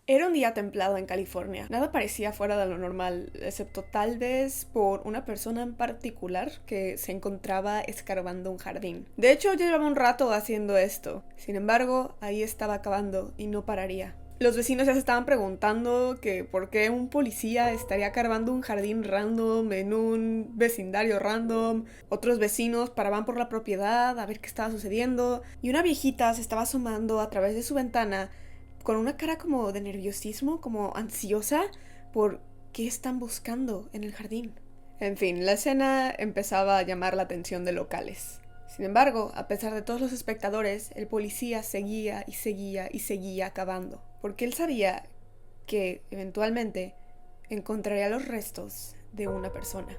Era un día templado en California. Nada parecía fuera de lo normal, excepto tal vez por una persona en particular que se encontraba escarbando un jardín. De hecho, ya llevaba un rato haciendo esto. Sin embargo, ahí estaba acabando y no pararía. Los vecinos ya se estaban preguntando que por qué un policía estaría cavando un jardín random en un vecindario random. Otros vecinos paraban por la propiedad a ver qué estaba sucediendo. Y una viejita se estaba asomando a través de su ventana con una cara como de nerviosismo, como ansiosa por qué están buscando en el jardín. En fin, la escena empezaba a llamar la atención de locales. Sin embargo, a pesar de todos los espectadores, el policía seguía y seguía y seguía cavando, porque él sabía que, eventualmente, encontraría los restos de una persona.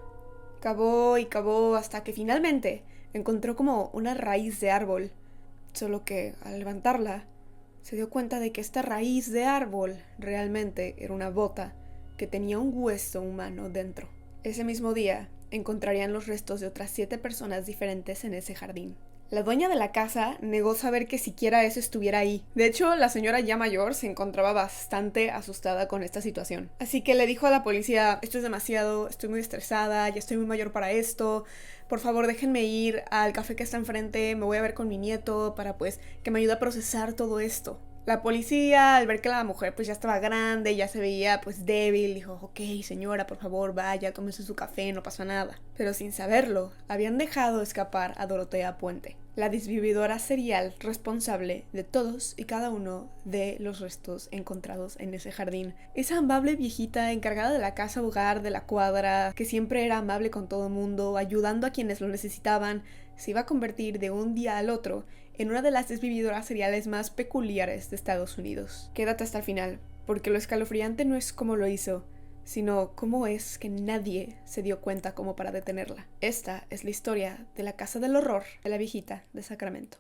Cavó y cavó hasta que finalmente encontró como una raíz de árbol, solo que al levantarla se dio cuenta de que esta raíz de árbol realmente era una bota que tenía un hueso humano dentro. Ese mismo día encontrarían los restos de otras 7 personas diferentes en ese jardín. La dueña de la casa negó saber que siquiera eso estuviera ahí. De hecho, la señora ya mayor se encontraba bastante asustada con esta situación. Así que le dijo a la policía, esto es demasiado, estoy muy estresada, ya estoy muy mayor para esto, por favor déjenme ir al café que está enfrente, me voy a ver con mi nieto para pues que me ayude a procesar todo esto. La policía, al ver que la mujer pues ya estaba grande, ya se veía pues débil, dijo, ok señora, por favor vaya, tómese su café, no pasa nada. Pero sin saberlo, habían dejado escapar a Dorotea Puente, la desvividora serial responsable de todos y cada uno de los restos encontrados en ese jardín. Esa amable viejita encargada de la casa hogar de la cuadra, que siempre era amable con todo el mundo, ayudando a quienes lo necesitaban, se iba a convertir de un día al otro en una de las desvividoras seriales más peculiares de Estados Unidos. Quédate hasta el final, porque lo escalofriante no es cómo lo hizo, sino cómo es que nadie se dio cuenta como para detenerla. Esta es la historia de la casa del horror de la viejita de Sacramento.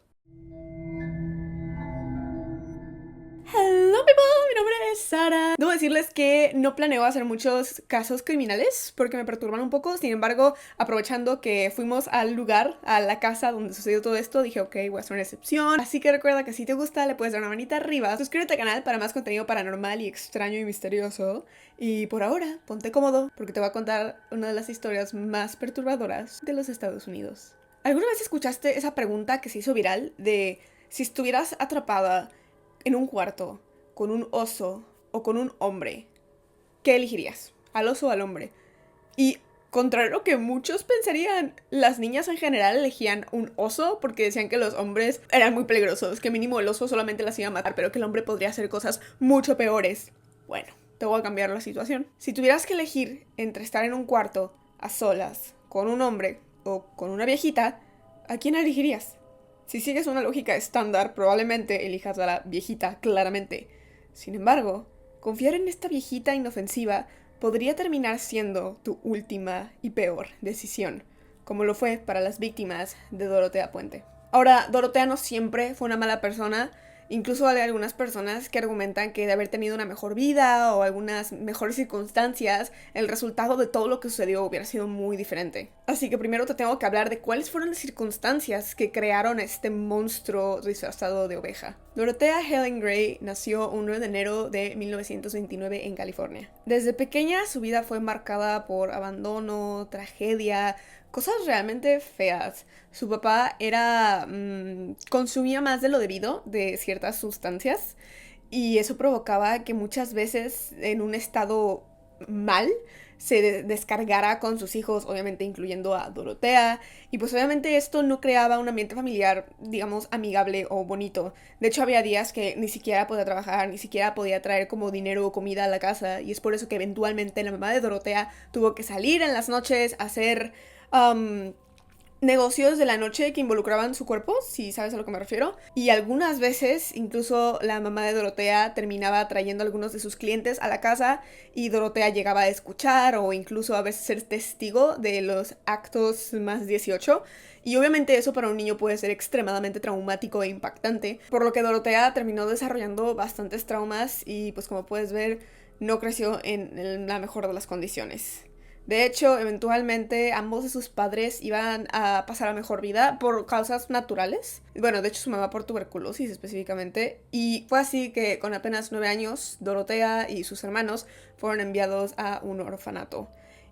Hello people, mi nombre es Sara. Debo decirles que no planeo hacer muchos casos criminales porque me perturban un poco. Sin embargo, aprovechando que fuimos al lugar, a la casa donde sucedió todo esto, dije ok, voy a hacer una excepción. Así que recuerda que si te gusta le puedes dar una manita arriba. Suscríbete al canal para más contenido paranormal y extraño y misterioso. Y por ahora, ponte cómodo porque te voy a contar una de las historias más perturbadoras de los Estados Unidos. ¿Alguna vez escuchaste esa pregunta que se hizo viral de si estuvieras atrapada en un cuarto con un oso o con un hombre, ¿qué elegirías? ¿Al oso o al hombre? Y contrario a lo que muchos pensarían, las niñas en general elegían un oso porque decían que los hombres eran muy peligrosos, que mínimo el oso solamente las iba a matar, pero que el hombre podría hacer cosas mucho peores. Bueno, te voy a cambiar la situación. Si tuvieras que elegir entre estar en un cuarto a solas con un hombre o con una viejita, ¿a quién elegirías? Si sigues una lógica estándar, probablemente elijas a la viejita, claramente. Sin embargo, confiar en esta viejita inofensiva podría terminar siendo tu última y peor decisión, como lo fue para las víctimas de Dorotea Puente. Ahora, Dorotea no siempre fue una mala persona. Incluso hay algunas personas que argumentan que de haber tenido una mejor vida o algunas mejores circunstancias, el resultado de todo lo que sucedió hubiera sido muy diferente. Así que primero te tengo que hablar de cuáles fueron las circunstancias que crearon a este monstruo disfrazado de oveja. Dorotea Helen Gray nació un 9 de enero de 1929 en California. Desde pequeña su vida fue marcada por abandono, tragedia, cosas realmente feas. Su papá consumía más de lo debido de ciertas sustancias y eso provocaba que muchas veces en un estado mal se descargara con sus hijos, obviamente incluyendo a Dorotea, y pues obviamente esto no creaba un ambiente familiar, digamos, amigable o bonito. De hecho, había días que ni siquiera podía trabajar, ni siquiera podía traer como dinero o comida a la casa, y es por eso que eventualmente la mamá de Dorotea tuvo que salir en las noches a hacer negocios de la noche que involucraban su cuerpo, si sabes a lo que me refiero. Y algunas veces, incluso la mamá de Dorotea terminaba trayendo a algunos de sus clientes a la casa y Dorotea llegaba a escuchar o incluso a veces ser testigo de los actos más 18. Y obviamente eso para un niño puede ser extremadamente traumático e impactante, por lo que Dorotea terminó desarrollando bastantes traumas y pues como puedes ver no creció en la mejor de las condiciones. De hecho, eventualmente ambos de sus padres iban a pasar a mejor vida por causas naturales. Bueno, de hecho su mamá por tuberculosis específicamente. Y fue así que con apenas 9 años, Dorotea y sus hermanos fueron enviados a un orfanato.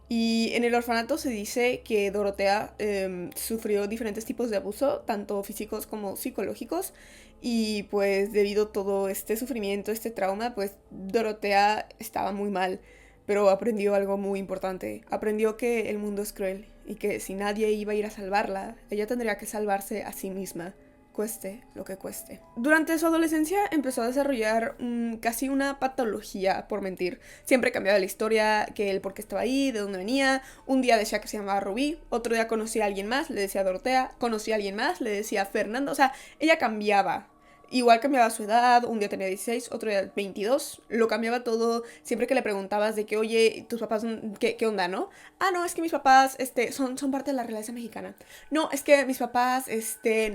Y en el orfanato se dice que Dorotea sufrió diferentes tipos de abuso, tanto físicos como psicológicos. Y pues debido a todo este sufrimiento, este trauma, pues Dorotea estaba muy mal, pero aprendió algo muy importante. Aprendió que el mundo es cruel y que si nadie iba a ir a salvarla, ella tendría que salvarse a sí misma, cueste lo que cueste. Durante su adolescencia empezó a desarrollar casi una patología por mentir. Siempre cambiaba la historia, que el por qué estaba ahí, de dónde venía. Un día decía que se llamaba Rubí, otro día conocía a alguien más, le decía Dorotea, conocía a alguien más, le decía Fernando. O sea, ella cambiaba. Igual cambiaba su edad, un día tenía 16, otro día 22, lo cambiaba todo. Siempre que le preguntabas de que, oye, tus papás, ¿qué onda, no? Ah, no, es que mis papás, son parte de la realeza mexicana. No, es que mis papás,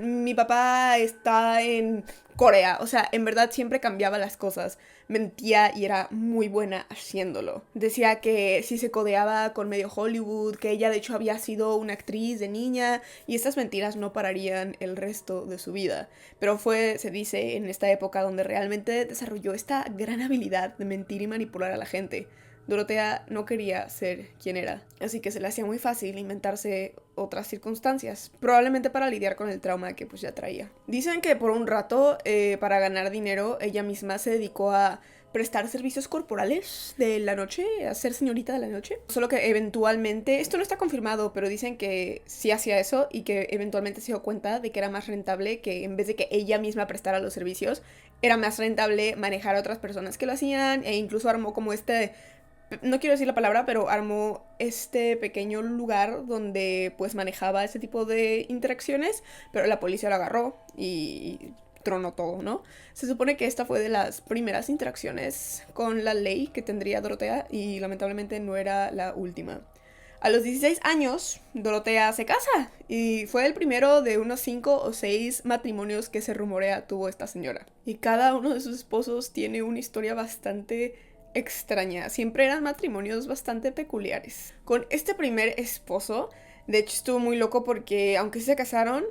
mi papá está en Corea. O sea, en verdad siempre cambiaba las cosas. Mentía y era muy buena haciéndolo. Decía que si se codeaba con medio Hollywood, que ella de hecho había sido una actriz de niña, y estas mentiras no pararían el resto de su vida. Pero fue, se dice, en esta época donde realmente desarrolló esta gran habilidad de mentir y manipular a la gente. Dorotea no quería ser quien era, así que se le hacía muy fácil inventarse otras circunstancias, probablemente para lidiar con el trauma que pues ya traía. Dicen que por un rato, para ganar dinero, ella misma se dedicó a prestar servicios corporales de la noche, a ser señorita de la noche. Solo que eventualmente, esto no está confirmado, pero dicen que sí hacía eso y que eventualmente se dio cuenta de que era más rentable que en vez de que ella misma prestara los servicios, era más rentable manejar a otras personas que lo hacían, e incluso armó como no quiero decir la palabra, pero armó este pequeño lugar donde pues manejaba ese tipo de interacciones, pero la policía lo agarró y tronó todo, ¿no? Se supone que esta fue de las primeras interacciones con la ley que tendría Dorotea y lamentablemente no era la última. A los 16 años, Dorotea se casa y fue el primero de unos 5 o 6 matrimonios que se rumorea tuvo esta señora. Y cada uno de sus esposos tiene una historia bastante extraña. Siempre eran matrimonios bastante peculiares. Con este primer esposo, de hecho estuvo muy loco porque aunque se casaron,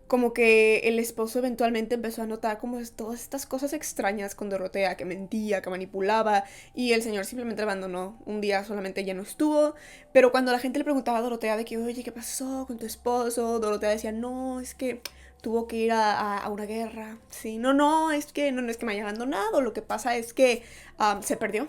como que el esposo eventualmente empezó a notar como todas estas cosas extrañas con Dorotea, que mentía, que manipulaba, y el señor simplemente la abandonó. Un día solamente ya no estuvo, pero cuando la gente le preguntaba a Dorotea de que, oye, ¿qué pasó con tu esposo? Dorotea decía, no, es que tuvo que ir a una guerra. Sí, no, es que no es que me haya abandonado, lo que pasa es que se perdió,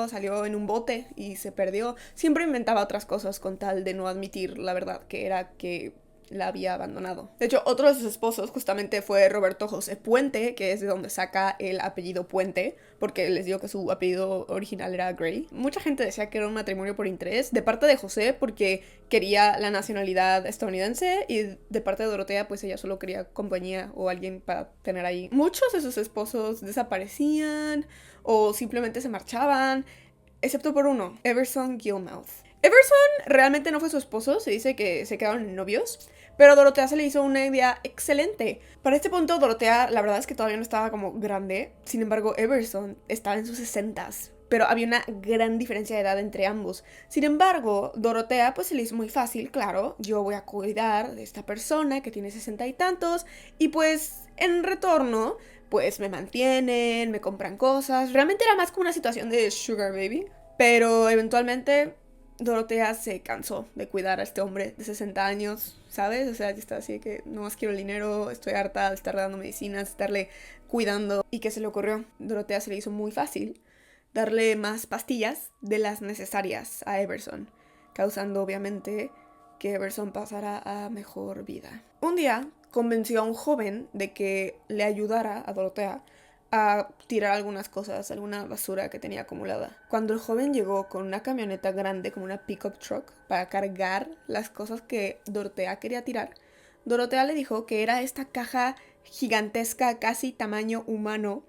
salió en un bote y se perdió. Siempre inventaba otras cosas con tal de no admitir la verdad, que era que la había abandonado. De hecho, otro de sus esposos justamente fue Roberto José Puente, que es de donde saca el apellido Puente, porque les digo que su apellido original era Gray. Mucha gente decía que era un matrimonio por interés, de parte de José porque quería la nacionalidad estadounidense, y de parte de Dorotea pues ella solo quería compañía o alguien para tener ahí. Muchos de sus esposos desaparecían o simplemente se marchaban, excepto por uno, Everson Gilmouth. Everson realmente no fue su esposo, se dice que se quedaron en novios, pero Dorotea se le hizo una idea excelente. Para este punto, Dorotea, la verdad es que todavía no estaba como grande. Sin embargo, Everson estaba en sus 60s. Pero había una gran diferencia de edad entre ambos. Sin embargo, Dorotea pues se le hizo muy fácil, claro. Yo voy a cuidar de esta persona que tiene 60 y tantos. Y pues, en retorno, pues me mantienen, me compran cosas. Realmente era más como una situación de sugar baby. Pero eventualmente Dorotea se cansó de cuidar a este hombre de 60 años, ¿sabes? O sea, ya está así de que no más quiero el dinero, estoy harta de estarle dando medicinas, de estarle cuidando. ¿Y qué se le ocurrió? Dorotea se le hizo muy fácil darle más pastillas de las necesarias a Everson, causando obviamente que Everson pasara a mejor vida. Un día convenció a un joven de que le ayudara a Dorotea a tirar algunas cosas, alguna basura que tenía acumulada. Cuando el joven llegó con una camioneta grande, como una pickup truck, para cargar las cosas que Dorotea quería tirar, Dorotea le dijo que era esta caja gigantesca, casi tamaño humano,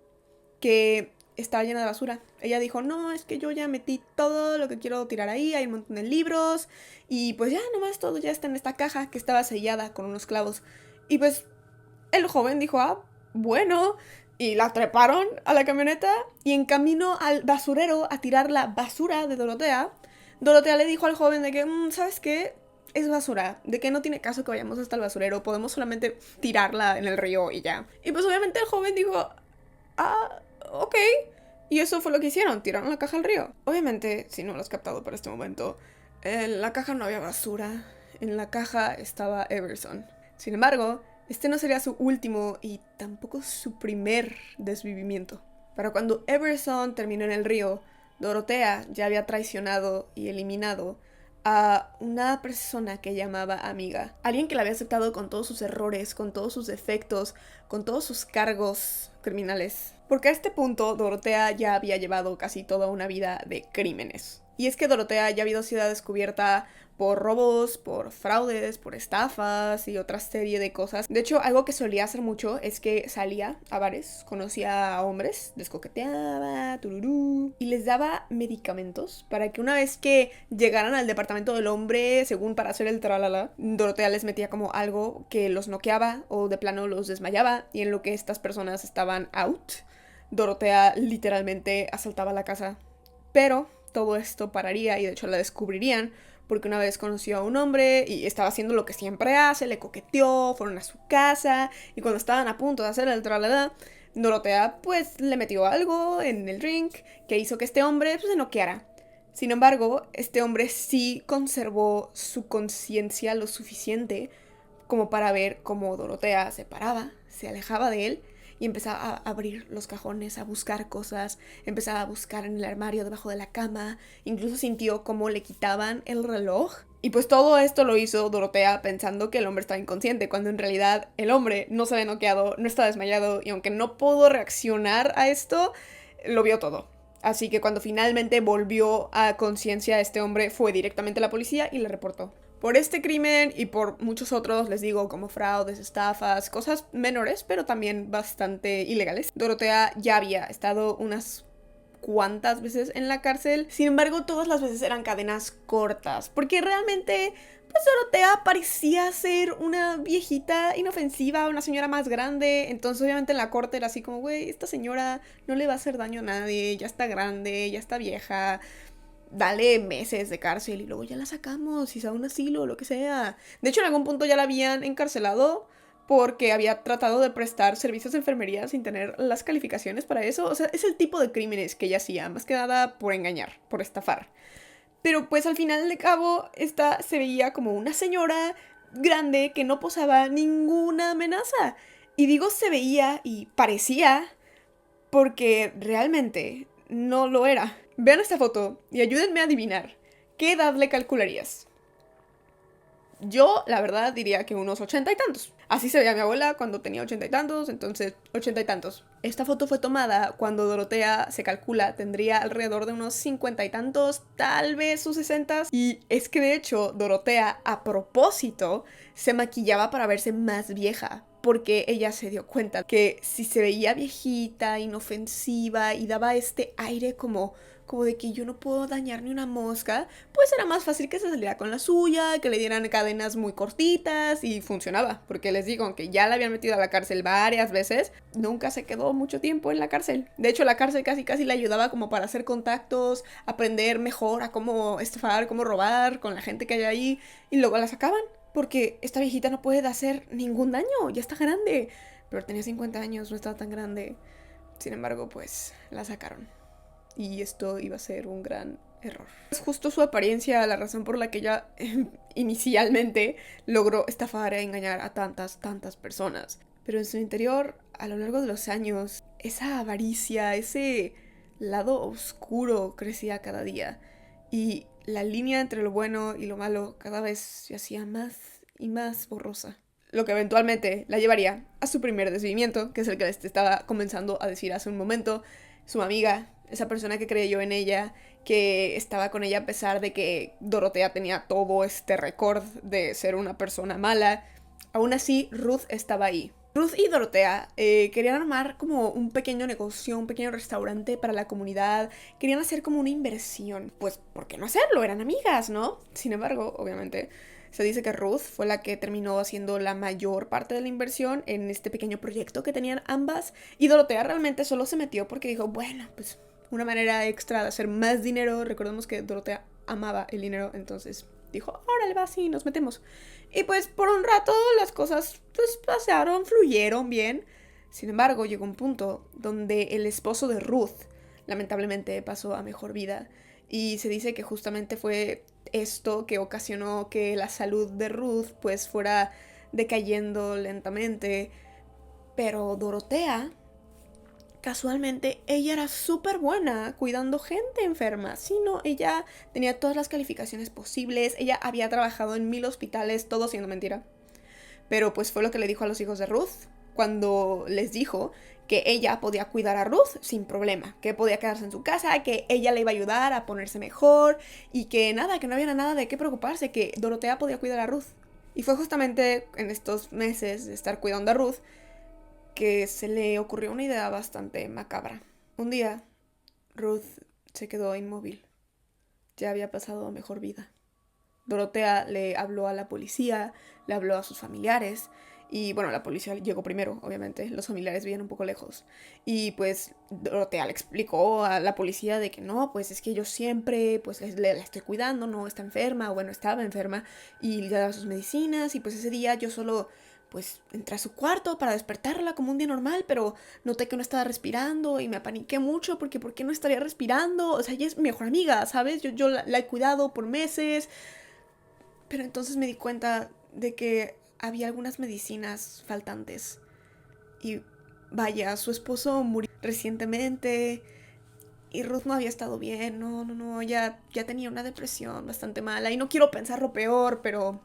que estaba llena de basura. Ella dijo, no, es que yo ya metí todo lo que quiero tirar ahí, hay un montón de libros, y pues ya nomás todo ya está en esta caja que estaba sellada con unos clavos. Y pues el joven dijo, bueno, y la treparon a la camioneta, y en camino al basurero a tirar la basura de Dorotea, Dorotea le dijo al joven de que, ¿sabes qué? Es basura, de que no tiene caso que vayamos hasta el basurero, podemos solamente tirarla en el río y ya. Y pues obviamente el joven dijo, ok. Y eso fue lo que hicieron, tiraron la caja al río. Obviamente, si no lo has captado para este momento, en la caja no había basura, en la caja estaba Everson. Sin embargo, este no sería su último y tampoco su primer desvivimiento. Para cuando Everson terminó en el río, Dorotea ya había traicionado y eliminado a una persona que llamaba amiga. Alguien que la había aceptado con todos sus errores, con todos sus defectos, con todos sus cargos criminales. Porque a este punto Dorotea ya había llevado casi toda una vida de crímenes. Y es que Dorotea ya había sido descubierta por robos, por fraudes, por estafas y otra serie de cosas. De hecho, algo que solía hacer mucho es que salía a bares, conocía a hombres, les coqueteaba, tururú, y les daba medicamentos para que una vez que llegaran al departamento del hombre, según para hacer el tralala, Dorotea les metía como algo que los noqueaba o de plano los desmayaba, y en lo que estas personas estaban out, Dorotea literalmente asaltaba la casa. Pero todo esto pararía y de hecho la descubrirían porque una vez conoció a un hombre y estaba haciendo lo que siempre hace, le coqueteó, fueron a su casa y cuando estaban a punto de hacer el tralala, Dorotea pues le metió algo en el drink que hizo que este hombre pues, se noqueara. Sin embargo, este hombre sí conservó su conciencia lo suficiente como para ver cómo Dorotea se paraba, se alejaba de él y empezaba a abrir los cajones, a buscar cosas, empezaba a buscar en el armario debajo de la cama, incluso sintió cómo le quitaban el reloj. Y pues todo esto lo hizo Dorotea pensando que el hombre estaba inconsciente, cuando en realidad el hombre no se había noqueado, no estaba desmayado y aunque no pudo reaccionar a esto, lo vio todo. Así que cuando finalmente volvió a conciencia este hombre fue directamente a la policía y le reportó. Por este crimen y por muchos otros, les digo, como fraudes, estafas, cosas menores, pero también bastante ilegales, Dorotea ya había estado unas cuantas veces en la cárcel. Sin embargo, todas las veces eran cadenas cortas, porque realmente, pues Dorotea parecía ser una viejita inofensiva, una señora más grande. Entonces, obviamente en la corte era así como, güey, esta señora no le va a hacer daño a nadie, ya está grande, ya está vieja. Dale meses de cárcel y luego ya la sacamos y se va a un asilo o lo que sea. De hecho, en algún punto ya la habían encarcelado porque había tratado de prestar servicios de enfermería sin tener las calificaciones para eso. O sea, es el tipo de crímenes que ella hacía, más que nada por engañar, por estafar. Pero pues al final de cabo, esta se veía como una señora grande que no posaba ninguna amenaza. Y digo se veía y parecía porque realmente no lo era. Vean esta foto y ayúdenme a adivinar. ¿Qué edad le calcularías? Yo, la verdad, diría que unos 80 y tantos. Así se veía mi abuela cuando tenía 80 y tantos, entonces 80 y tantos. Esta foto fue tomada cuando Dorotea, se calcula, tendría alrededor de unos 50 y tantos, tal vez sus 60. Y es que de hecho, Dorotea, a propósito, se maquillaba para verse más vieja. Porque ella se dio cuenta que si se veía viejita, inofensiva y daba este aire como de que yo no puedo dañar ni una mosca, pues era más fácil que se saliera con la suya, que le dieran cadenas muy cortitas y funcionaba. Porque les digo, aunque ya la habían metido a la cárcel varias veces, nunca se quedó mucho tiempo en la cárcel. De hecho, la cárcel casi le ayudaba como para hacer contactos, aprender mejor a cómo estafar, cómo robar con la gente que hay ahí y luego la sacaban. Porque esta viejita no puede hacer ningún daño, ya está grande. Pero tenía 50 años, no estaba tan grande. Sin embargo, pues la sacaron. Y esto iba a ser un gran error. Es justo su apariencia la razón por la que ella inicialmente logró estafar e engañar a tantas personas. Pero en su interior, a lo largo de los años, esa avaricia, ese lado oscuro crecía cada día. Y la línea entre lo bueno y lo malo cada vez se hacía más y más borrosa. Lo que eventualmente la llevaría a su primer desvivimiento, que es el que les estaba comenzando a decir hace un momento. Su amiga, esa persona que creyó en ella, que estaba con ella a pesar de que Dorotea tenía todo este récord de ser una persona mala. Aún así, Ruth estaba ahí. Ruth y Dorotea querían armar como un pequeño negocio, un pequeño restaurante para la comunidad. Querían hacer como una inversión. Pues, ¿por qué no hacerlo? Eran amigas, ¿no? Sin embargo, obviamente, se dice que Ruth fue la que terminó haciendo la mayor parte de la inversión en este pequeño proyecto que tenían ambas. Y Dorotea realmente solo se metió porque dijo, bueno, pues una manera extra de hacer más dinero. Recordemos que Dorotea amaba el dinero, entonces dijo, órale, va, sí, nos metemos. Y pues por un rato las cosas pues pasaron, fluyeron bien. Sin embargo, llegó un punto donde el esposo de Ruth lamentablemente pasó a mejor vida. Y se dice que justamente fue esto que ocasionó que la salud de Ruth pues fuera decayendo lentamente. Pero Dorotea, casualmente, ella era súper buena cuidando gente enferma. Sí, no, ella tenía todas las calificaciones posibles. Ella había trabajado en 1000 hospitales, todo siendo mentira. Pero pues fue lo que le dijo a los hijos de Ruth cuando les dijo que ella podía cuidar a Ruth sin problema, que podía quedarse en su casa, que ella le iba a ayudar a ponerse mejor y que nada, que no había nada de qué preocuparse, que Dorotea podía cuidar a Ruth. Y fue justamente en estos meses de estar cuidando a Ruth que se le ocurrió una idea bastante macabra. Un día, Ruth se quedó inmóvil. Ya había pasado a mejor vida. Dorotea le habló a la policía, le habló a sus familiares y bueno, la policía llegó primero, obviamente, los familiares vivían un poco lejos y pues Dorotea le explicó a la policía de que no, pues es que yo siempre pues la estoy cuidando, no está enferma, o bueno, estaba enferma y le daba sus medicinas y pues ese día yo solo pues entré a su cuarto para despertarla como un día normal, pero noté que no estaba respirando y me apaniqué mucho porque ¿por qué no estaría respirando? O sea, ella es mi mejor amiga, ¿sabes? Yo la he cuidado por meses. Pero entonces me di cuenta de que había algunas medicinas faltantes. Y vaya, su esposo murió recientemente y Ruth no había estado bien. No, ya tenía una depresión bastante mala. Y no quiero pensar lo peor, pero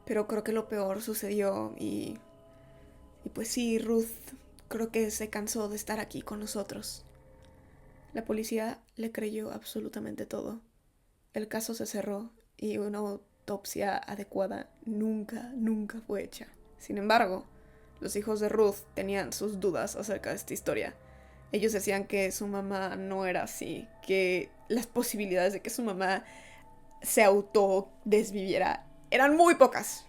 creo que lo peor sucedió. Y pues sí, Ruth creo que se cansó de estar aquí con nosotros. La policía le creyó absolutamente todo. El caso se cerró y una autopsia adecuada nunca fue hecha. Sin embargo, los hijos de Ruth tenían sus dudas acerca de esta historia. Ellos decían que su mamá no era así, que las posibilidades de que su mamá se autodesviviera eran muy pocas.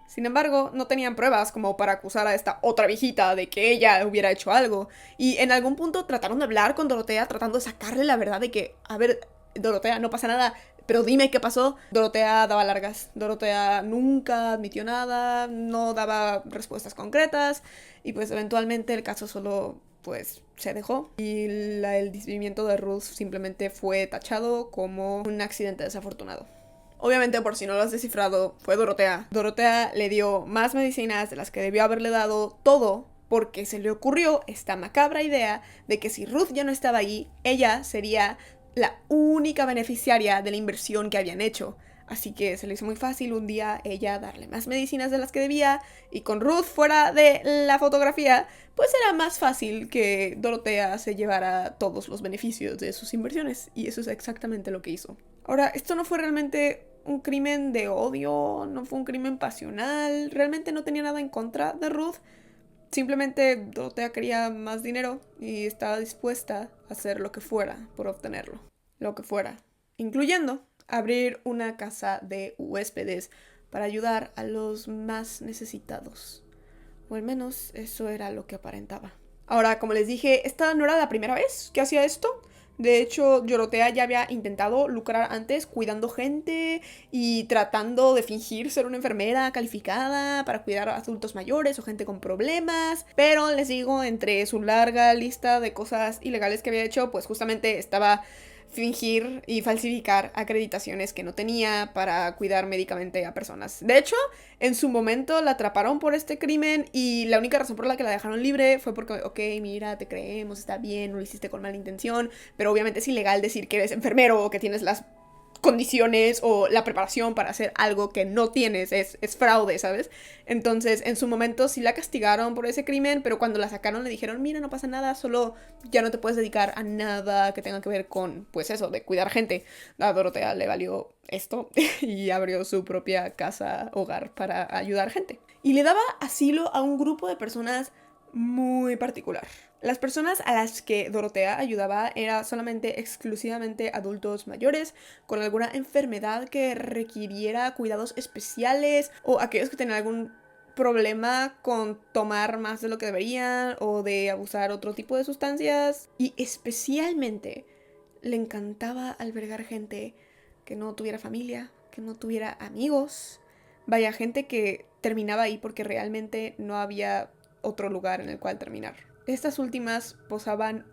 Sin embargo, no tenían pruebas como para acusar a esta otra viejita de que ella hubiera hecho algo. Y en algún punto trataron de hablar con Dorotea, tratando de sacarle la verdad de que, a ver, Dorotea, no pasa nada, pero dime qué pasó. Dorotea daba largas. Dorotea nunca admitió nada, no daba respuestas concretas. Y pues eventualmente el caso solo, pues, se dejó. Y el desvivimiento de Ruth simplemente fue tachado como un accidente desafortunado. Obviamente, por si no lo has descifrado, fue Dorotea. Dorotea le dio más medicinas de las que debió haberle dado, todo porque se le ocurrió esta macabra idea de que si Ruth ya no estaba allí, ella sería la única beneficiaria de la inversión que habían hecho. Así que se le hizo muy fácil un día ella darle más medicinas de las que debía, y con Ruth fuera de la fotografía, pues era más fácil que Dorotea se llevara todos los beneficios de sus inversiones, y eso es exactamente lo que hizo. Ahora, esto no fue realmente un crimen de odio, no fue un crimen pasional, realmente no tenía nada en contra de Ruth, simplemente Dorotea quería más dinero y estaba dispuesta a hacer lo que fuera por obtenerlo, lo que fuera, incluyendo abrir una casa de huéspedes para ayudar a los más necesitados, o al menos eso era lo que aparentaba. Ahora, como les dije, esta no era la primera vez que hacía esto. De hecho, Dorotea ya había intentado lucrar antes cuidando gente y tratando de fingir ser una enfermera calificada para cuidar a adultos mayores o gente con problemas. Pero les digo, entre su larga lista de cosas ilegales que había hecho, pues justamente estaba fingir y falsificar acreditaciones que no tenía para cuidar médicamente a personas. De hecho, en su momento la atraparon por este crimen y la única razón por la que la dejaron libre fue porque, ok, mira, te creemos, está bien, no lo hiciste con mala intención, pero obviamente es ilegal decir que eres enfermero o que tienes las condiciones o la preparación para hacer algo que no tienes, es fraude, ¿sabes? Entonces, en su momento sí la castigaron por ese crimen, pero cuando la sacaron le dijeron, mira, no pasa nada, solo ya no te puedes dedicar a nada que tenga que ver con, pues eso, de cuidar gente. A Dorotea le valió esto y abrió su propia casa, hogar para ayudar gente. Y le daba asilo a un grupo de personas muy particular. Las personas a las que Dorotea ayudaba eran solamente exclusivamente adultos mayores con alguna enfermedad que requiriera cuidados especiales, o aquellos que tenían algún problema con tomar más de lo que deberían o de abusar otro tipo de sustancias. Y especialmente le encantaba albergar gente que no tuviera familia, que no tuviera amigos. Vaya, gente que terminaba ahí porque realmente no había otro lugar en el cual terminar. Estas últimas posaban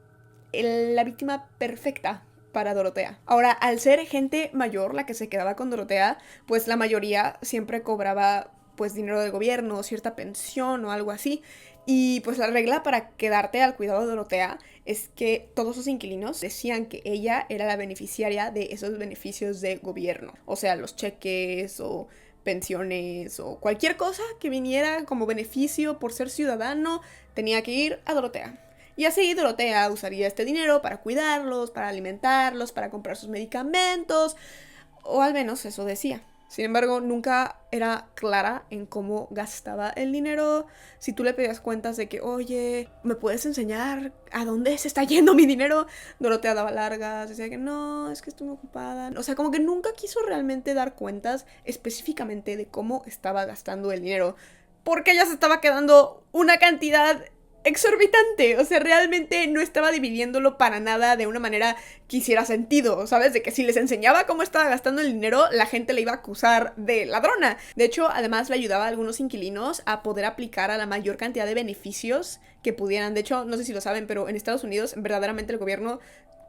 la víctima perfecta para Dorotea. Ahora, al ser gente mayor la que se quedaba con Dorotea, pues la mayoría siempre cobraba pues dinero del gobierno, cierta pensión o algo así. Y pues la regla para quedarte al cuidado de Dorotea es que todos sus inquilinos decían que ella era la beneficiaria de esos beneficios de gobierno. O sea, los cheques o pensiones o cualquier cosa que viniera como beneficio por ser ciudadano, tenía que ir a Dorotea. Y así Dorotea usaría este dinero para cuidarlos, para alimentarlos, para comprar sus medicamentos, o al menos eso decía. Sin embargo, nunca era clara en cómo gastaba el dinero. Si tú le pedías cuentas de que, oye, ¿me puedes enseñar a dónde se está yendo mi dinero? Dorotea daba largas, decía que no, es que estoy muy ocupada. O sea, como que nunca quiso realmente dar cuentas específicamente de cómo estaba gastando el dinero. Porque ella se estaba quedando una cantidad exorbitante, o sea, realmente no estaba dividiéndolo para nada de una manera que hiciera sentido, ¿sabes? De que si les enseñaba cómo estaba gastando el dinero, la gente le iba a acusar de ladrona. De hecho, además le ayudaba a algunos inquilinos a poder aplicar a la mayor cantidad de beneficios que pudieran. De hecho, no sé si lo saben, pero en Estados Unidos verdaderamente el gobierno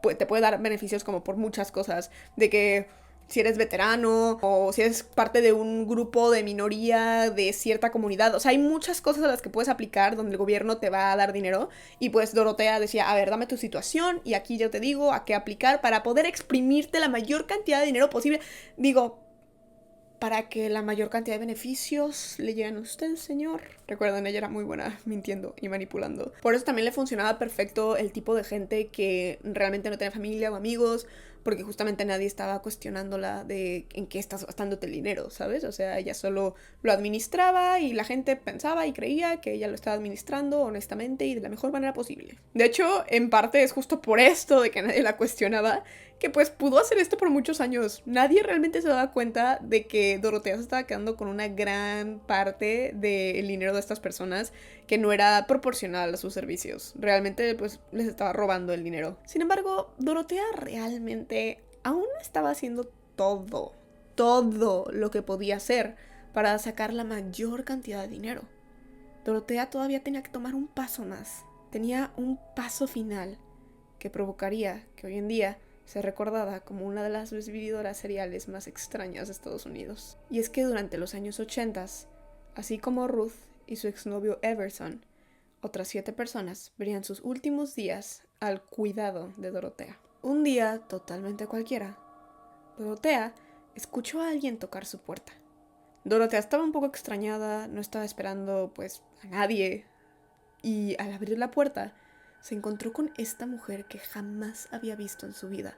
te puede dar beneficios como por muchas cosas, de que si eres veterano o si eres parte de un grupo de minoría de cierta comunidad. O sea, hay muchas cosas a las que puedes aplicar donde el gobierno te va a dar dinero. Y pues Dorotea decía, a ver, dame tu situación y aquí yo te digo a qué aplicar para poder exprimirte la mayor cantidad de dinero posible. Digo, para que la mayor cantidad de beneficios le lleguen a usted, señor. Recuerden, ella era muy buena mintiendo y manipulando. Por eso también le funcionaba perfecto el tipo de gente que realmente no tenía familia o amigos, porque justamente nadie estaba cuestionándola de en qué estás gastándote el dinero, ¿sabes? O sea, ella solo lo administraba y la gente pensaba y creía que ella lo estaba administrando honestamente y de la mejor manera posible. De hecho, en parte es justo por esto de que nadie la cuestionaba, que pues pudo hacer esto por muchos años. Nadie realmente se daba cuenta de que Dorotea se estaba quedando con una gran parte del dinero de estas personas que no era proporcional a sus servicios. Realmente pues les estaba robando el dinero. Sin embargo, Dorotea realmente aún estaba haciendo todo lo que podía hacer para sacar la mayor cantidad de dinero. Dorotea todavía tenía que tomar un paso más. Tenía un paso final que provocaría que hoy en día se recordaba como una de las vividoras seriales más extrañas de Estados Unidos. Y es que durante los años 80, así como Ruth y su exnovio Everson, otras 7 personas verían sus últimos días al cuidado de Dorotea. Un día totalmente cualquiera, Dorotea escuchó a alguien tocar su puerta. Dorotea estaba un poco extrañada, no estaba esperando pues a nadie, y al abrir la puerta se encontró con esta mujer que jamás había visto en su vida.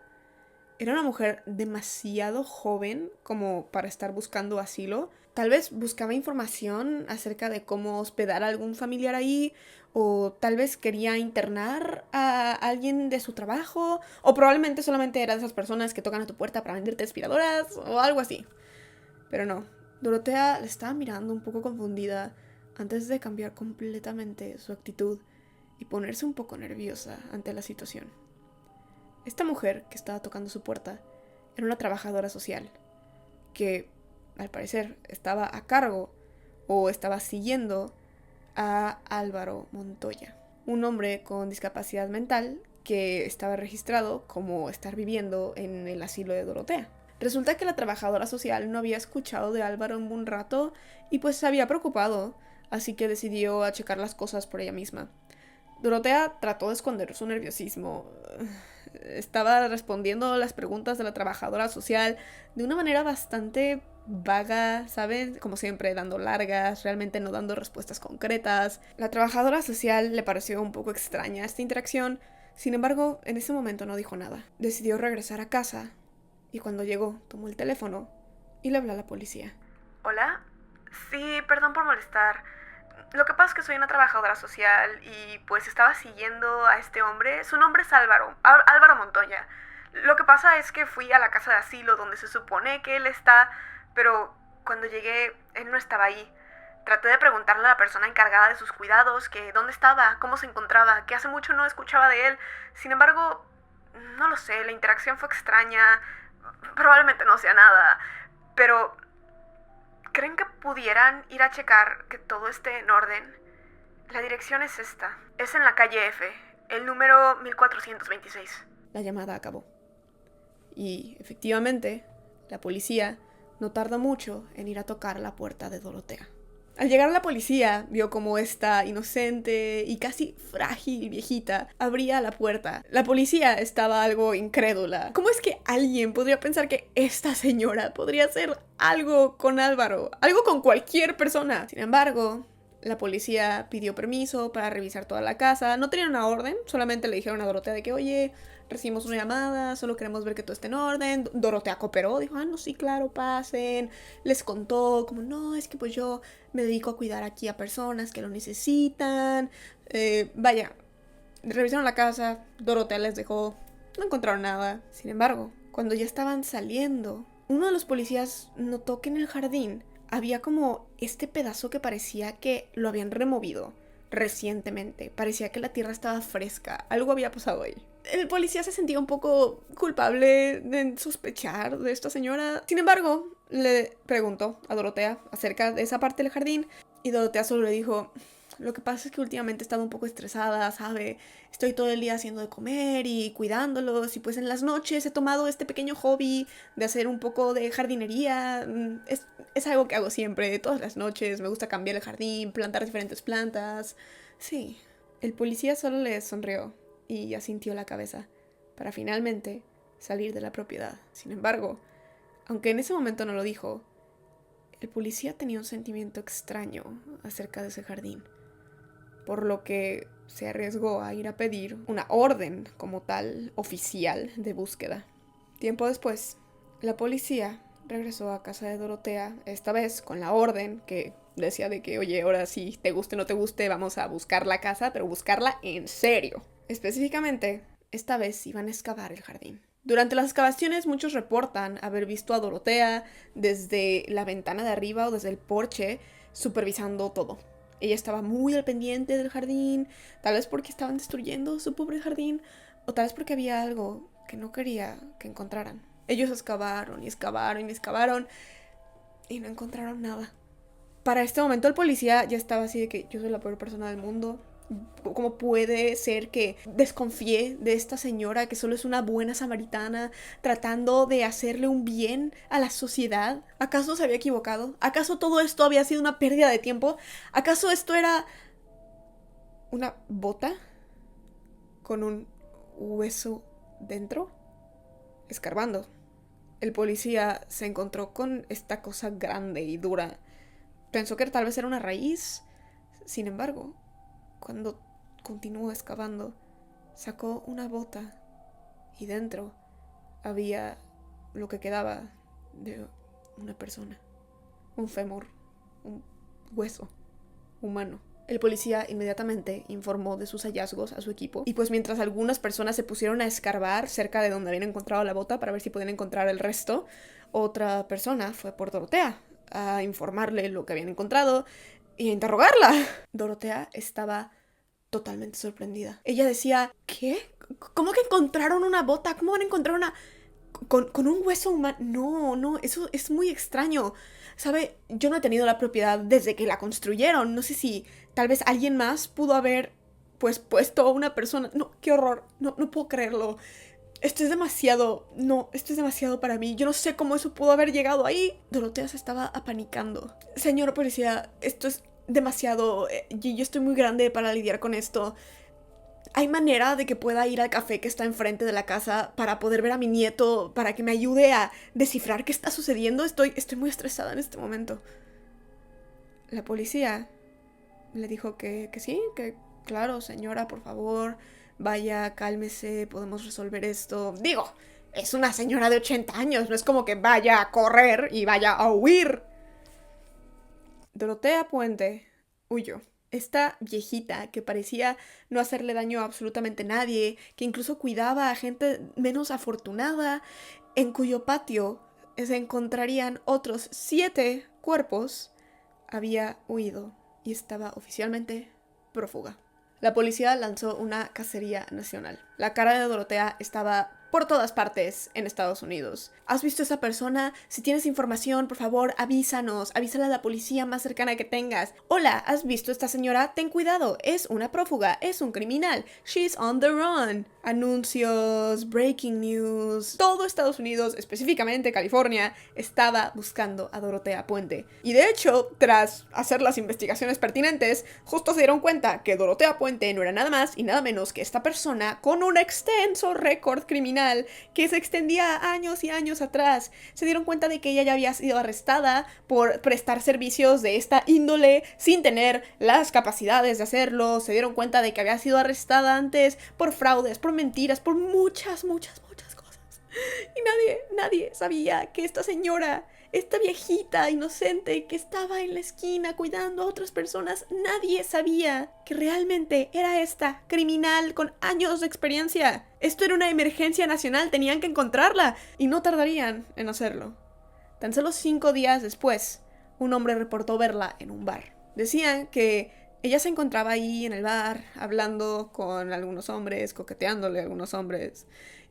Era una mujer demasiado joven como para estar buscando asilo. Tal vez buscaba información acerca de cómo hospedar a algún familiar ahí, o tal vez quería internar a alguien de su trabajo, o probablemente solamente era de esas personas que tocan a tu puerta para venderte aspiradoras o algo así. Pero no, Dorotea le estaba mirando un poco confundida antes de cambiar completamente su actitud y ponerse un poco nerviosa ante la situación. Esta mujer que estaba tocando su puerta era una trabajadora social que, al parecer, estaba a cargo o estaba siguiendo a Álvaro Montoya, un hombre con discapacidad mental que estaba registrado como estar viviendo en el asilo de Dorotea. Resulta que la trabajadora social no había escuchado de Álvaro en un rato y pues se había preocupado, así que decidió a checar las cosas por ella misma. Dorotea trató de esconder su nerviosismo. Estaba respondiendo las preguntas de la trabajadora social de una manera bastante vaga, ¿saben? Como siempre, dando largas, realmente no dando respuestas concretas. La trabajadora social le pareció un poco extraña esta interacción, sin embargo, en ese momento no dijo nada. Decidió regresar a casa y cuando llegó, tomó el teléfono y le habló a la policía. ¿Hola? Sí, perdón por molestar. Lo que pasa es que soy una trabajadora social y pues estaba siguiendo a este hombre. Su nombre es Álvaro Montoya. Lo que pasa es que fui a la casa de asilo donde se supone que él está, pero cuando llegué, él no estaba ahí. Traté de preguntarle a la persona encargada de sus cuidados que dónde estaba, cómo se encontraba, que hace mucho no escuchaba de él. Sin embargo, no lo sé, la interacción fue extraña. Probablemente no sea nada, pero ¿creen que pudieran ir a checar que todo esté en orden? La dirección es esta. Es en la calle F, el número 1426. La llamada acabó. Y efectivamente, la policía no tardó mucho en ir a tocar la puerta de Dorotea. Al llegar la policía, vio como esta inocente y casi frágil viejita abría la puerta. La policía estaba algo incrédula. ¿Cómo es que alguien podría pensar que esta señora podría hacer algo con Álvaro? Algo con cualquier persona. Sin embargo, la policía pidió permiso para revisar toda la casa. No tenían una orden, solamente le dijeron a Dorotea de que, oye, recibimos una llamada, solo queremos ver que todo esté en orden. Dorotea cooperó, dijo, no, sí, claro, pasen. Les contó, como, no, es que pues yo me dedico a cuidar aquí a personas que lo necesitan. Vaya, revisaron la casa, Dorotea les dejó, no encontraron nada. Sin embargo, cuando ya estaban saliendo, uno de los policías notó que en el jardín había como este pedazo que parecía que lo habían removido recientemente. Parecía que la tierra estaba fresca. Algo había pasado ahí. El policía se sentía un poco culpable de sospechar de esta señora. Sin embargo, le preguntó a Dorotea acerca de esa parte del jardín y Dorotea solo le dijo, lo que pasa es que últimamente he estado un poco estresada, ¿sabe? Estoy todo el día haciendo de comer y cuidándolos y pues en las noches he tomado este pequeño hobby de hacer un poco de jardinería. Es algo que hago siempre, todas las noches. Me gusta cambiar el jardín, plantar diferentes plantas. Sí, el policía solo le sonrió y asintió la cabeza para finalmente salir de la propiedad. Sin embargo, aunque en ese momento no lo dijo, el policía tenía un sentimiento extraño acerca de ese jardín, por lo que se arriesgó a ir a pedir una orden como tal oficial de búsqueda. Tiempo después, la policía regresó a casa de Dorotea, esta vez con la orden que decía de que, oye, ahora sí, te guste o no te guste, vamos a buscar la casa, pero buscarla en serio. Específicamente, esta vez iban a excavar el jardín. Durante las excavaciones muchos reportan haber visto a Dorotea desde la ventana de arriba o desde el porche supervisando todo. Ella estaba muy al pendiente del jardín, tal vez porque estaban destruyendo su pobre jardín o tal vez porque había algo que no quería que encontraran. Ellos excavaron y excavaron y excavaron y no encontraron nada. Para este momento el policía ya estaba así de que yo soy la peor persona del mundo. ¿Cómo puede ser que desconfíe de esta señora que solo es una buena samaritana tratando de hacerle un bien a la sociedad? ¿Acaso se había equivocado? ¿Acaso todo esto había sido una pérdida de tiempo? ¿Acaso esto era una bota con un hueso dentro? Escarbando, el policía se encontró con esta cosa grande y dura. Pensó que tal vez era una raíz. Sin embargo, cuando continuó excavando, sacó una bota y dentro había lo que quedaba de una persona. Un fémur, un hueso humano. El policía inmediatamente informó de sus hallazgos a su equipo y pues mientras algunas personas se pusieron a escarbar cerca de donde habían encontrado la bota para ver si podían encontrar el resto, otra persona fue por Dorotea a informarle lo que habían encontrado y a interrogarla. Dorotea estaba totalmente sorprendida. Ella decía, ¿qué? ¿Cómo que encontraron una bota? ¿Cómo van a encontrar una... con un hueso humano? No, eso es muy extraño. ¿Sabe? Yo no he tenido la propiedad desde que la construyeron. No sé si tal vez alguien más pudo haber, pues, puesto a una persona... No, qué horror. No puedo creerlo. Esto es demasiado... No, esto es demasiado para mí. Yo no sé cómo eso pudo haber llegado ahí. Dorotea se estaba apanicando. Señor policía, esto es demasiado... Yo estoy muy grande para lidiar con esto. ¿Hay manera de que pueda ir al café que está enfrente de la casa para poder ver a mi nieto, para que me ayude a descifrar qué está sucediendo? Estoy muy estresada en este momento. La policía le dijo que sí, que claro, señora, por favor, vaya, cálmese, podemos resolver esto. Digo, es una señora de 80 años, no es como que vaya a correr y vaya a huir. Dorotea Puente huyó. Esta viejita que parecía no hacerle daño a absolutamente nadie, que incluso cuidaba a gente menos afortunada, en cuyo patio se encontrarían otros 7 cuerpos, había huido y estaba oficialmente prófuga. La policía lanzó una cacería nacional. La cara de Dorotea estaba por todas partes en Estados Unidos. ¿Has visto a esa persona? Si tienes información, por favor, avísanos. Avísale a la policía más cercana que tengas. Hola, ¿has visto a esta señora? Ten cuidado, es una prófuga, es un criminal. She's on the run. Anuncios, breaking news. Todo Estados Unidos, específicamente California, estaba buscando a Dorotea Puente. Y de hecho, tras hacer las investigaciones pertinentes, justo se dieron cuenta que Dorotea Puente no era nada más y nada menos que esta persona con un extenso récord criminal que se extendía años y años atrás. Se dieron cuenta de que ella ya había sido arrestada por prestar servicios de esta índole sin tener las capacidades de hacerlo. Se dieron cuenta de que había sido arrestada antes por fraudes, por mentiras, por muchas cosas. Y nadie sabía que esta señora, esta viejita inocente que estaba en la esquina cuidando a otras personas, nadie sabía que realmente era esta criminal con años de experiencia. Esto era una emergencia nacional, tenían que encontrarla y no tardarían en hacerlo. Tan solo 5 días después, un hombre reportó verla en un bar. Decían que ella se encontraba ahí en el bar, hablando con algunos hombres, coqueteándole a algunos hombres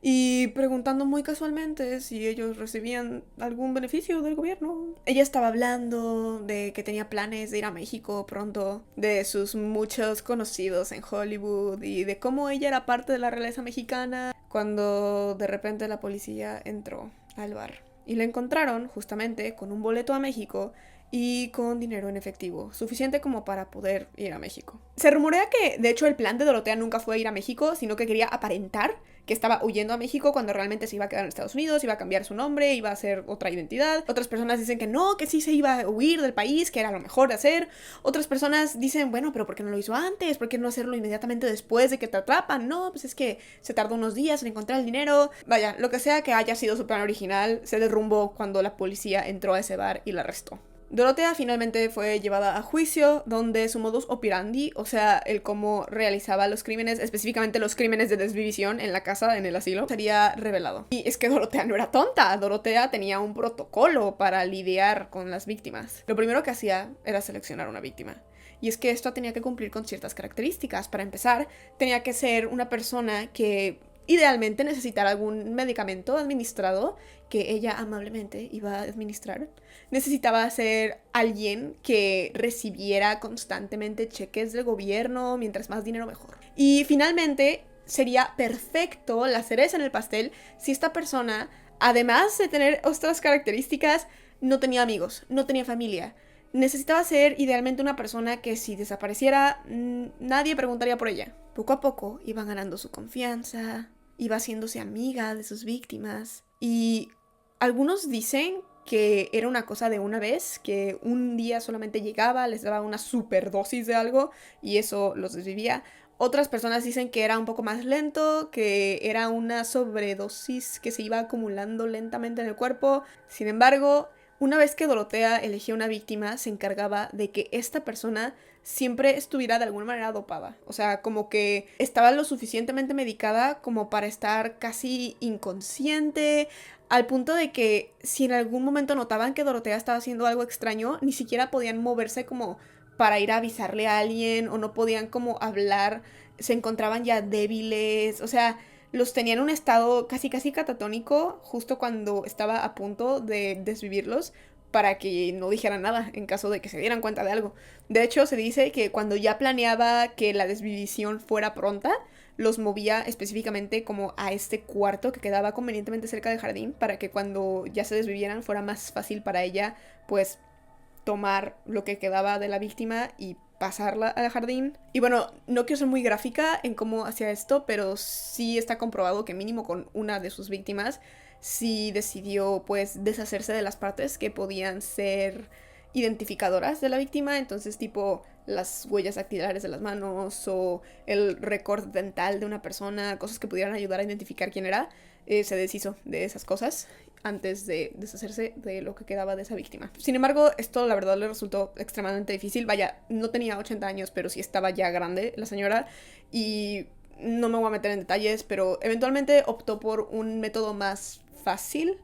y preguntando muy casualmente si ellos recibían algún beneficio del gobierno. Ella estaba hablando de que tenía planes de ir a México pronto, de sus muchos conocidos en Hollywood y de cómo ella era parte de la realeza mexicana, cuando de repente la policía entró al bar y la encontraron justamente con un boleto a México y con dinero en efectivo, suficiente como para poder ir a México. Se rumorea que, de hecho, el plan de Dorotea nunca fue ir a México, sino que quería aparentar que estaba huyendo a México cuando realmente se iba a quedar en Estados Unidos, iba a cambiar su nombre, iba a hacer otra identidad. Otras personas dicen que no, que sí se iba a huir del país, que era lo mejor de hacer. Otras personas dicen, bueno, pero ¿por qué no lo hizo antes? ¿Por qué no hacerlo inmediatamente después de que te atrapan? No, pues es que se tardó unos días en encontrar el dinero. Vaya, lo que sea que haya sido su plan original, se derrumbó cuando la policía entró a ese bar y la arrestó. Dorotea finalmente fue llevada a juicio, donde su modus operandi, o sea, el cómo realizaba los crímenes, específicamente los crímenes de desvivisión en la casa, en el asilo, sería revelado. Y es que Dorotea no era tonta, Dorotea tenía un protocolo para lidiar con las víctimas. Lo primero que hacía era seleccionar una víctima. Y es que esto tenía que cumplir con ciertas características. Para empezar, tenía que ser una persona que idealmente necesitara algún medicamento administrado que ella amablemente iba a administrar. Necesitaba ser alguien que recibiera constantemente cheques del gobierno, mientras más dinero mejor. Y finalmente sería perfecto, la cereza en el pastel, si esta persona, además de tener otras características, no tenía amigos, no tenía familia. Necesitaba ser idealmente una persona que si desapareciera, nadie preguntaría por ella. Poco a poco iba ganando su confianza, iba haciéndose amiga de sus víctimas. Y algunos dicen que era una cosa de una vez, que un día solamente llegaba, les daba una superdosis de algo y eso los desvivía. Otras personas dicen que era un poco más lento, que era una sobredosis que se iba acumulando lentamente en el cuerpo. Sin embargo, una vez que Dorotea elegía una víctima, se encargaba de que esta persona siempre estuviera de alguna manera dopada. O sea, como que estaba lo suficientemente medicada como para estar casi inconsciente, al punto de que si en algún momento notaban que Dorotea estaba haciendo algo extraño, ni siquiera podían moverse como para ir a avisarle a alguien, o no podían como hablar, se encontraban ya débiles, o sea, los tenían en un estado casi catatónico justo cuando estaba a punto de desvivirlos, para que no dijeran nada en caso de que se dieran cuenta de algo. De hecho, se dice que cuando ya planeaba que la desvivisión fuera pronta, los movía específicamente como a este cuarto que quedaba convenientemente cerca del jardín, para que cuando ya se desvivieran fuera más fácil para ella, pues, tomar lo que quedaba de la víctima y pasarla al jardín. Y bueno, no quiero ser muy gráfica en cómo hacía esto, pero sí está comprobado que mínimo con una de sus víctimas sí decidió pues deshacerse de las partes que podían ser identificadoras de la víctima. Entonces, tipo las huellas dactilares de las manos o el récord dental de una persona, cosas que pudieran ayudar a identificar quién era. Se deshizo de esas cosas antes de deshacerse de lo que quedaba de esa víctima. Sin embargo, esto la verdad le resultó extremadamente difícil. Vaya, no tenía 80 años, pero sí estaba ya grande la señora, y no me voy a meter en detalles, pero eventualmente optó por un método más fácil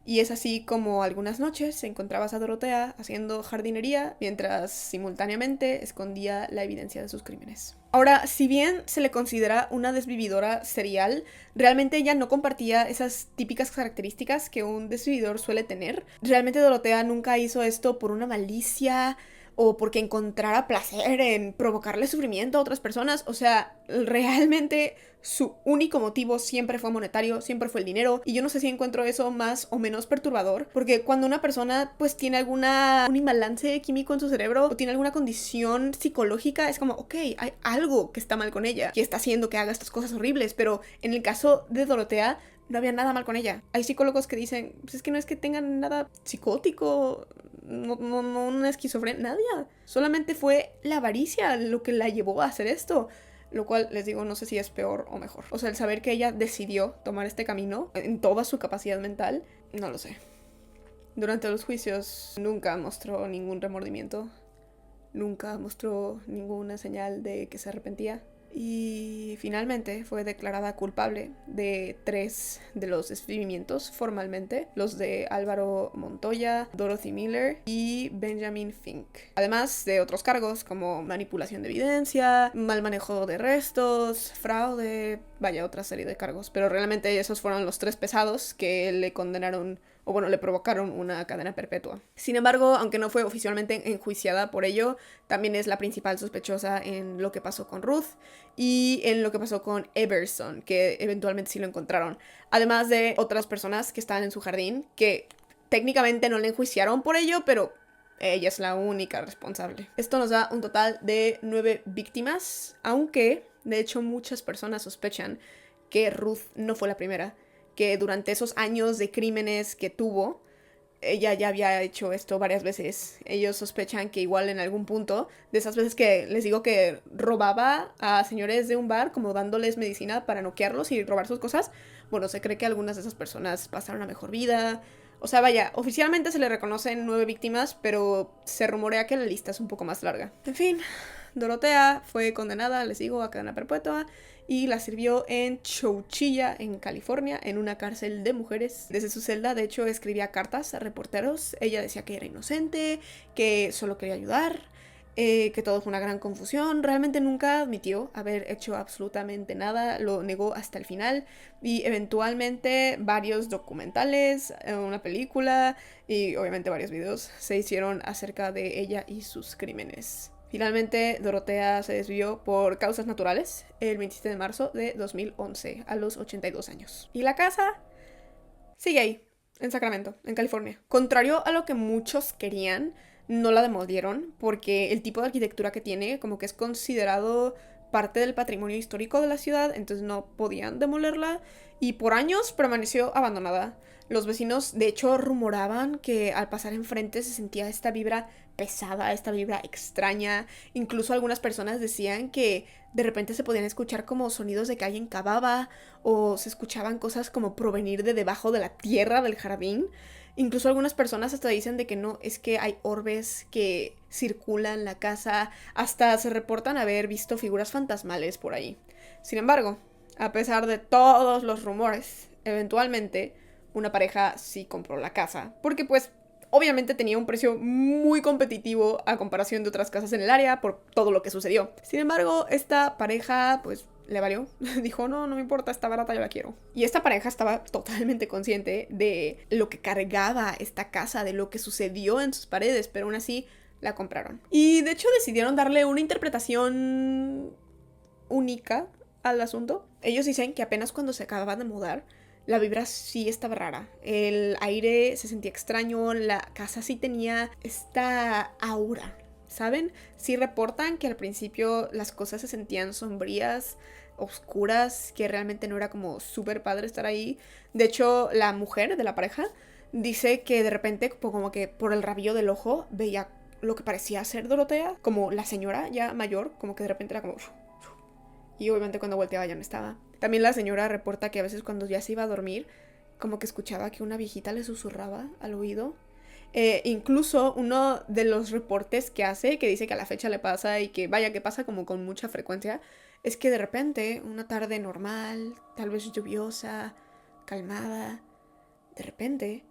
Y es así como algunas noches encontrabas a Dorotea haciendo jardinería mientras simultáneamente escondía la evidencia de sus crímenes. Ahora, si bien se le considera una desvividora serial, realmente ella no compartía esas típicas características que un desvividor suele tener. Realmente Dorotea nunca hizo esto por una malicia o porque encontrara placer en provocarle sufrimiento a otras personas. O sea, realmente su único motivo siempre fue monetario, siempre fue el dinero. Y yo no sé si encuentro eso más o menos perturbador, porque cuando una persona pues tiene un imbalance químico en su cerebro o tiene alguna condición psicológica, es como, ok, hay algo que está mal con ella, que está haciendo que haga estas cosas horribles. Pero en el caso de Dorotea, no había nada mal con ella. Hay psicólogos que dicen, pues es que no es que tengan nada psicótico, no una esquizofrenia, nada. Solamente fue la avaricia lo que la llevó a hacer esto. Lo cual, les digo, no sé si es peor o mejor. O sea, el saber que ella decidió tomar este camino en toda su capacidad mental, no lo sé. Durante los juicios nunca mostró ningún remordimiento. Nunca mostró ninguna señal de que se arrepentía. Y finalmente fue declarada culpable de 3 de los desvivimientos formalmente, los de Álvaro Montoya, Dorothy Miller y Benjamin Fink. Además de otros cargos como manipulación de evidencia, mal manejo de restos, fraude, vaya, otra serie de cargos. Pero realmente esos fueron los 3 pesados que le condenaron, o bueno, le provocaron una cadena perpetua. Sin embargo, aunque no fue oficialmente enjuiciada por ello, también es la principal sospechosa en lo que pasó con Ruth y en lo que pasó con Everson, que eventualmente sí lo encontraron. Además de otras personas que estaban en su jardín, que técnicamente no le enjuiciaron por ello, pero ella es la única responsable. Esto nos da un total de 9 víctimas, aunque de hecho muchas personas sospechan que Ruth no fue la primera, que durante esos años de crímenes que tuvo, ella ya había hecho esto varias veces. Ellos sospechan que igual en algún punto, de esas veces que les digo que robaba a señores de un bar, como dándoles medicina para noquearlos y robar sus cosas, bueno, se cree que algunas de esas personas pasaron a mejor vida. O sea, vaya, oficialmente se le reconocen 9 víctimas, pero se rumorea que la lista es un poco más larga. En fin, Dorotea fue condenada, les digo, a cadena perpetua y la sirvió en Chowchilla, en California, en una cárcel de mujeres. Desde su celda, de hecho, escribía cartas a reporteros. Ella decía que era inocente, que solo quería ayudar, que todo fue una gran confusión. Realmente nunca admitió haber hecho absolutamente nada, lo negó hasta el final. Y eventualmente varios documentales, una película y obviamente varios videos se hicieron acerca de ella y sus crímenes. Finalmente, Dorotea se desvió por causas naturales el 27 de marzo de 2011, a los 82 años. Y la casa sigue ahí, en Sacramento, en California. Contrario a lo que muchos querían, no la demolieron porque el tipo de arquitectura que tiene como que es considerado parte del patrimonio histórico de la ciudad, entonces no podían demolerla y por años permaneció abandonada. Los vecinos de hecho rumoraban que al pasar enfrente se sentía esta vibra pesada, esta vibra extraña. Incluso algunas personas decían que de repente se podían escuchar como sonidos de que alguien cavaba o se escuchaban cosas como provenir de debajo de la tierra del jardín. Incluso algunas personas hasta dicen de que no, es que hay orbes que circulan la casa, hasta se reportan haber visto figuras fantasmales por ahí. Sin embargo, a pesar de todos los rumores, eventualmente una pareja sí compró la casa, porque pues obviamente tenía un precio muy competitivo a comparación de otras casas en el área por todo lo que sucedió. Sin embargo, esta pareja pues le valió. Dijo, no me importa, está barata, yo la quiero. Y esta pareja estaba totalmente consciente de lo que cargaba esta casa, de lo que sucedió en sus paredes, pero aún así la compraron. Y de hecho decidieron darle una interpretación única al asunto. Ellos dicen que apenas cuando se acababan de mudar, la vibra sí estaba rara. El aire se sentía extraño, la casa sí tenía esta aura, ¿saben? Sí reportan que al principio las cosas se sentían sombrías, oscuras, que realmente no era como súper padre estar ahí. De hecho, la mujer de la pareja dice que de repente, como que por el rabillo del ojo, veía lo que parecía ser Dorotea, como la señora ya mayor, como que de repente era como... Y obviamente cuando volteaba ya no estaba. También la señora reporta que a veces cuando ya se iba a dormir, como que escuchaba que una viejita le susurraba al oído. Incluso uno de los reportes que hace, que dice que a la fecha le pasa y que vaya que pasa como con mucha frecuencia, es que de repente, una tarde normal, tal vez lluviosa, calmada, de repente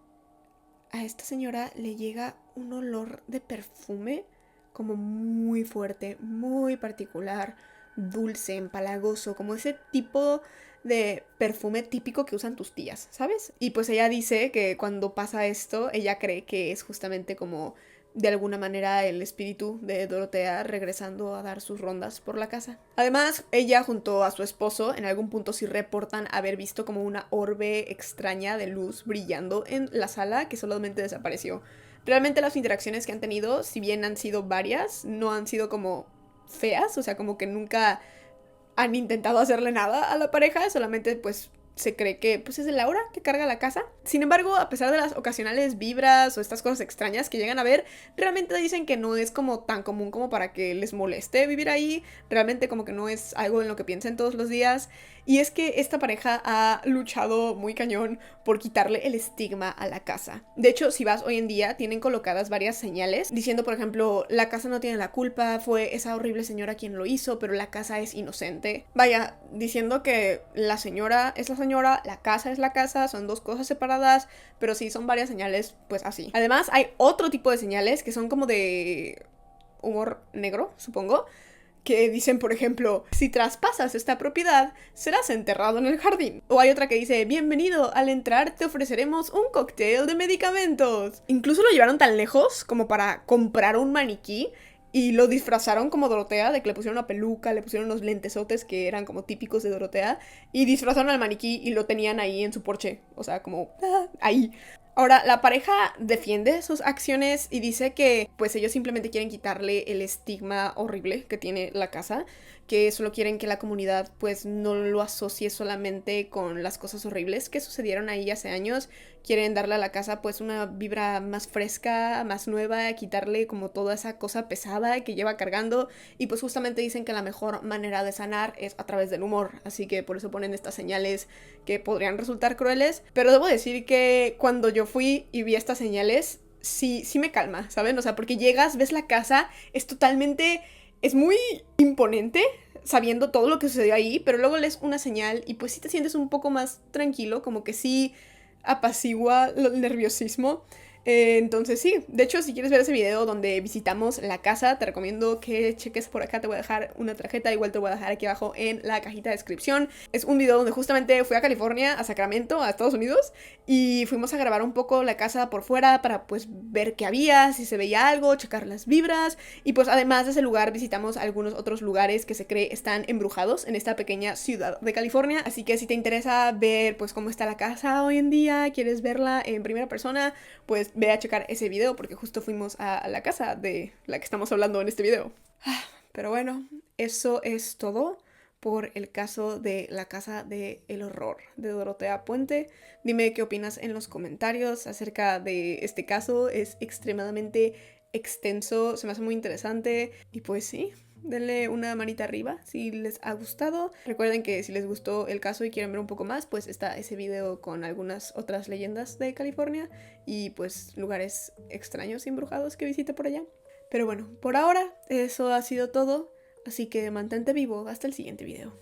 a esta señora le llega un olor de perfume como muy fuerte, muy particular, dulce, empalagoso, como ese tipo de perfume típico que usan tus tías, ¿sabes? Y pues ella dice que cuando pasa esto, ella cree que es justamente como de alguna manera el espíritu de Dorotea regresando a dar sus rondas por la casa. Además, ella junto a su esposo en algún punto sí reportan haber visto como una orbe extraña de luz brillando en la sala que solamente desapareció. Realmente las interacciones que han tenido, si bien han sido varias, no han sido como feas, o sea, como que nunca han intentado hacerle nada a la pareja, solamente pues se cree que pues es el aura que carga la casa. Sin embargo, a pesar de las ocasionales vibras o estas cosas extrañas que llegan a ver, realmente dicen que no es como tan común como para que les moleste vivir ahí, realmente como que no es algo en lo que piensen todos los días. Y es que esta pareja ha luchado muy cañón por quitarle el estigma a la casa. De hecho, si vas hoy en día, tienen colocadas varias señales diciendo, por ejemplo, la casa no tiene la culpa, fue esa horrible señora quien lo hizo, pero la casa es inocente. Vaya, diciendo que la señora es la señora, la casa es la casa, son dos cosas separadas, pero sí, son varias señales, pues así. Además, hay otro tipo de señales que son como de humor negro, supongo, que dicen, por ejemplo, si traspasas esta propiedad, serás enterrado en el jardín. O hay otra que dice, bienvenido, al entrar te ofreceremos un cóctel de medicamentos. Incluso lo llevaron tan lejos como para comprar un maniquí y lo disfrazaron como Dorotea, de que le pusieron una peluca, le pusieron unos lentesotes que eran como típicos de Dorotea, y disfrazaron al maniquí y lo tenían ahí en su porche, o sea, como ahí. Ahora, la pareja defiende sus acciones y dice que pues ellos simplemente quieren quitarle el estigma horrible que tiene la casa, que solo quieren que la comunidad pues no lo asocie solamente con las cosas horribles que sucedieron ahí hace años. Quieren darle a la casa pues una vibra más fresca, más nueva, quitarle como toda esa cosa pesada que lleva cargando, y pues justamente dicen que la mejor manera de sanar es a través del humor, así que por eso ponen estas señales que podrían resultar crueles, pero debo decir que cuando yo fui y vi estas señales, sí me calma, ¿saben? O sea, porque llegas, ves la casa, es muy imponente sabiendo todo lo que sucedió ahí, pero luego lees una señal y pues sí te sientes un poco más tranquilo, como que sí apacigua el nerviosismo. Entonces sí, de hecho si quieres ver ese video donde visitamos la casa, te recomiendo que cheques por acá, te voy a dejar una tarjeta, igual te voy a dejar aquí abajo en la cajita de descripción. Es un video donde justamente fui a California, a Sacramento, a Estados Unidos, y fuimos a grabar un poco la casa por fuera para pues ver qué había, si se veía algo, checar las vibras, y pues además de ese lugar visitamos algunos otros lugares que se cree están embrujados en esta pequeña ciudad de California, así que si te interesa ver pues cómo está la casa hoy en día, quieres verla en primera persona, pues ve a checar ese video porque justo fuimos a la casa de la que estamos hablando en este video. Pero bueno, eso es todo por el caso de la casa del horror de Dorotea Puente. Dime qué opinas en los comentarios acerca de este caso. Es extremadamente extenso, se me hace muy interesante y pues sí, denle una manita arriba si les ha gustado. Recuerden que si les gustó el caso y quieren ver un poco más, pues está ese video con algunas otras leyendas de California y pues lugares extraños y embrujados que visite por allá. Pero bueno, por ahora eso ha sido todo, así que mantente vivo hasta el siguiente video.